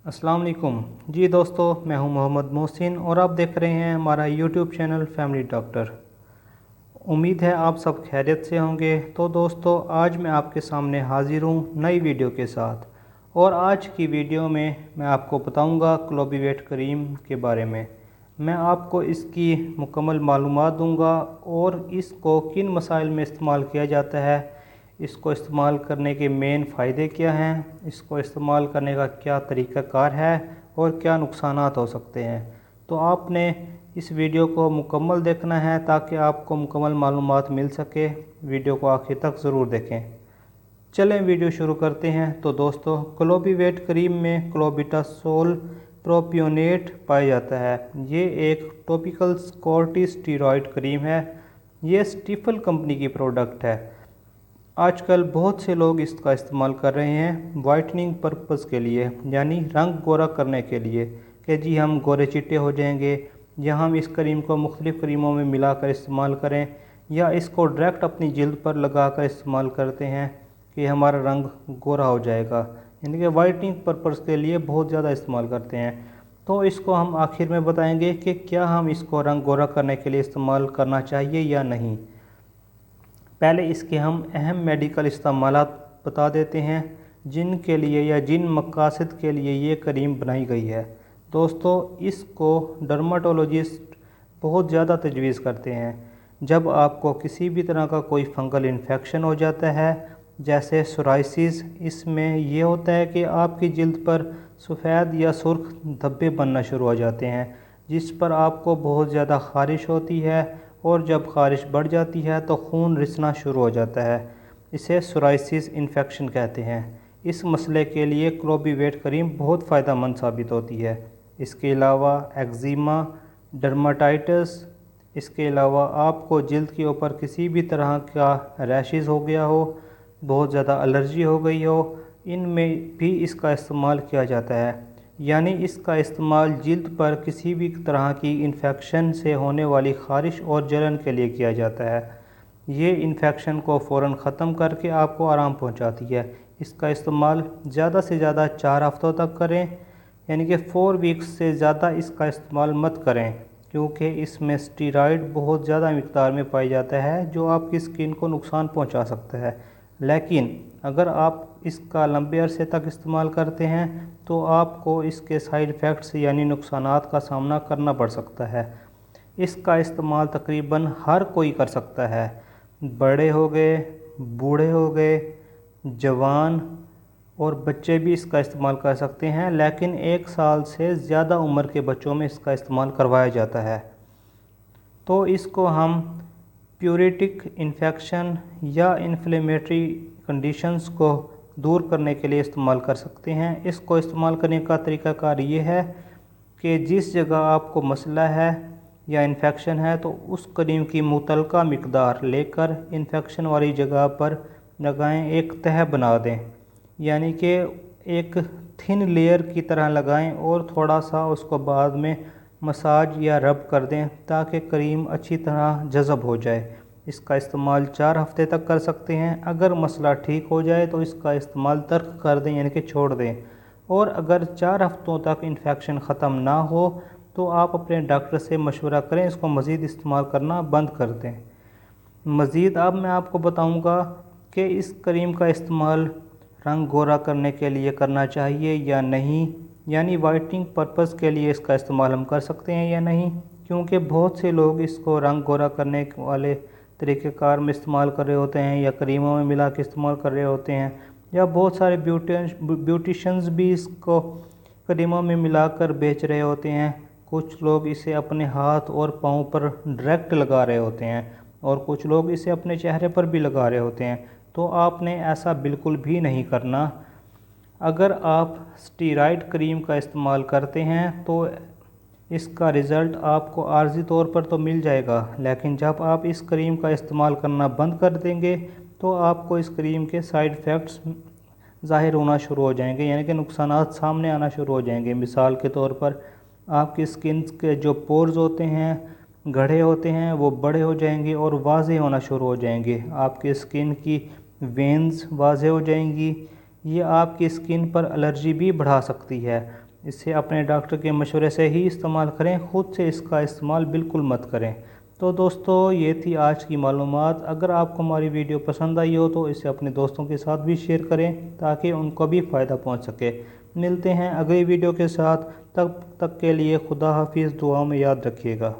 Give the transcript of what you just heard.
अस्सलाम वालेकुम जी दोस्तों, मैं हूं मोहम्मद मोहसिन और आप देख रहे हैं हमारा यूट्यूब चैनल फैमिली डॉक्टर। उम्मीद है आप सब खैरियत से होंगे। तो दोस्तों, आज मैं आपके सामने हाजिर हूं नई वीडियो के साथ। और आज की वीडियो में मैं आपको बताऊंगा क्लोबिवेट क्रीम के बारे में। मैं आपको इसकी मुकम्मल मालूमात दूंगा और इसको किन मसाइल में इस्तेमाल किया जाता है, इसको इस्तेमाल करने के मेन फ़ायदे क्या हैं, इसको इस्तेमाल करने का क्या तरीक़ाकार है और क्या नुकसानात हो सकते हैं। तो आपने इस वीडियो को मुकम्मल देखना है ताकि आपको मुकम्मल मालूमात मिल सके। वीडियो को आखिर तक ज़रूर देखें। चलें वीडियो शुरू करते हैं। तो दोस्तों, क्लोबिवेट क्रीम में क्लोबिटासोल प्रोपियोनेट पाया जाता है। ये एक टॉपिकल कॉर्टिकोस्टेरॉइड क्रीम है। ये स्टीफल कंपनी की प्रोडक्ट है। आजकल बहुत से लोग इसका इस्तेमाल कर रहे हैं वाइटनिंग पर्पज़ के लिए, यानी रंग गोरा करने के लिए कि जी हम गोरे चिट्टे हो जाएंगे, या हम इस क्रीम को मुख्तलिफ़ क्रीमों में मिलाकर इस्तेमाल करें, या इसको डायरेक्ट अपनी जिल्द पर लगाकर इस्तेमाल करते हैं कि हमारा रंग गोरा हो जाएगा। यानी कि वाइटनिंग पर्पज़ के लिए बहुत ज़्यादा इस्तेमाल करते हैं। तो इसको हम आखिर में बताएंगे कि क्या हम इसको रंग गोरा करने के लिए इस्तेमाल करना चाहिए या नहीं। पहले इसके हम अहम मेडिकल इस्तेमालात बता देते हैं जिनके लिए या जिन मकासद के लिए ये क्रीम बनाई गई है। दोस्तों, इसको डर्माटोलॉजिस्ट बहुत ज़्यादा तजवीज़ करते हैं जब आपको किसी भी तरह का कोई फंगल इन्फेक्शन हो जाता है, जैसे सोराइसिस। इसमें ये होता है कि आपकी जिल्द पर सफ़ेद या सुर्ख धब्बे बनना शुरू हो जाते हैं, जिस पर आपको बहुत ज़्यादा ख़ारिश होती है, और जब ख़ारिश बढ़ जाती है तो खून रिसना शुरू हो जाता है। इसे सोराइसिस इन्फेक्शन कहते हैं। इस मसले के लिए क्लोबिवेट क्रीम बहुत फ़ायदेमंद साबित होती है। इसके अलावा एक्जिमा, डर्माटाइटिस, इसके अलावा आपको जिल्द के ऊपर किसी भी तरह का रैशेज़ हो गया हो, बहुत ज़्यादा एलर्जी हो गई हो, इनमें भी इसका इस्तेमाल किया जाता है। यानी इसका इस्तेमाल जिल्द पर किसी भी तरह की इन्फेक्शन से होने वाली ख़ारिश और जलन के लिए किया जाता है। ये इन्फेक्शन को फ़ौरन ख़त्म करके आपको आराम पहुंचाती है। इसका इस्तेमाल ज़्यादा से ज़्यादा 4 हफ़्तों तक करें, यानी कि 4 वीक्स से ज़्यादा इसका इस्तेमाल मत करें, क्योंकि इसमें स्टीरॉयड बहुत ज़्यादा मिक़दार में पाया जाता है जो आपकी स्किन को नुकसान पहुँचा सकता है। लेकिन अगर आप इसका लंबे अरसे तक इस्तेमाल करते हैं तो आपको इसके साइड इफ़ेक्ट्स यानी नुकसानात का सामना करना पड़ सकता है। इसका इस्तेमाल तकरीबन हर कोई कर सकता है, बड़े हो गए, बूढ़े हो गए, जवान और बच्चे भी इसका इस्तेमाल कर सकते हैं। लेकिन 1 साल से ज़्यादा उम्र के बच्चों में इसका इस्तेमाल करवाया जाता है। तो इसको हम प्यूरिटिक इन्फेक्शन या इन्फ्लेमेटरी कंडीशंस को दूर करने के लिए इस्तेमाल कर सकते हैं। इसको इस्तेमाल करने का तरीक़ाकार ये है कि जिस जगह आपको मसला है या इन्फेक्शन है तो उस क्रीम की मुतलका मिक़दार लेकर इन्फेक्शन वाली जगह पर लगाएं, एक तह बना दें, यानी कि एक थिन लेयर की तरह लगाएं और थोड़ा सा उसको बाद में मसाज या रब कर दें ताकि क्रीम अच्छी तरह जज़ब हो जाए। इसका इस्तेमाल 4 हफ़्ते तक कर सकते हैं। अगर मसला ठीक हो जाए तो इसका इस्तेमाल तर्क कर दें, यानी कि छोड़ दें। और अगर 4 हफ़्तों तक इन्फेक्शन ख़त्म ना हो तो आप अपने डॉक्टर से मशवरा करें, इसको मज़ीद इस्तेमाल करना बंद कर दें। मज़ीद अब मैं आपको बताऊंगा कि इस क्रीम का इस्तेमाल रंग गोरा करने के लिए करना चाहिए या नहीं, यानी वाइटनिंग पर्पज़ के लिए इसका इस्तेमाल हम कर सकते हैं या नहीं, क्योंकि बहुत से लोग इसको रंग गोरा करने वाले तरीक़ेकार में इस्तेमाल कर रहे होते हैं या क्रीमों में मिला के इस्तेमाल कर रहे होते हैं, या बहुत सारे ब्यूटिशंस भी इसको क्रीमों में मिलाकर बेच रहे होते हैं। कुछ लोग इसे अपने हाथ और पाँव पर डायरेक्ट लगा रहे होते हैं और कुछ लोग इसे अपने चेहरे पर भी लगा रहे होते हैं। तो आपने ऐसा बिल्कुल भी नहीं करना। अगर आप स्टीरॉयड क्रीम का इस्तेमाल करते हैं तो इसका रिज़ल्ट आपको आर्जी तौर पर तो मिल जाएगा, लेकिन जब आप इस क्रीम का इस्तेमाल करना बंद कर देंगे तो आपको इस क्रीम के साइड इफ़ेक्ट्स ज़ाहिर होना शुरू हो जाएंगे, यानी कि नुकसानात सामने आना शुरू हो जाएंगे। मिसाल के तौर पर आपकी स्किन के जो पोर्स होते हैं, गड्ढे होते हैं, वो बड़े हो जाएंगे और वाज़े होना शुरू हो जाएंगे। आपकी स्किन की वेन्स वाज़े हो जाएंगी। ये आपकी स्किन पर एलर्जी भी बढ़ा सकती है। اسے اپنے ڈاکٹر کے مشورے سے ہی استعمال کریں، خود سے اس کا استعمال بالکل مت کریں۔ تو دوستو یہ تھی آج کی معلومات۔ اگر آپ کو ہماری ویڈیو پسند آئی ہو تو اسے اپنے دوستوں کے ساتھ بھی شیئر کریں تاکہ ان کو بھی فائدہ پہنچ سکے۔ ملتے ہیں اگلی ویڈیو کے ساتھ، تب تک کے لیے خدا حافظ، دعا میں یاد رکھیے گا۔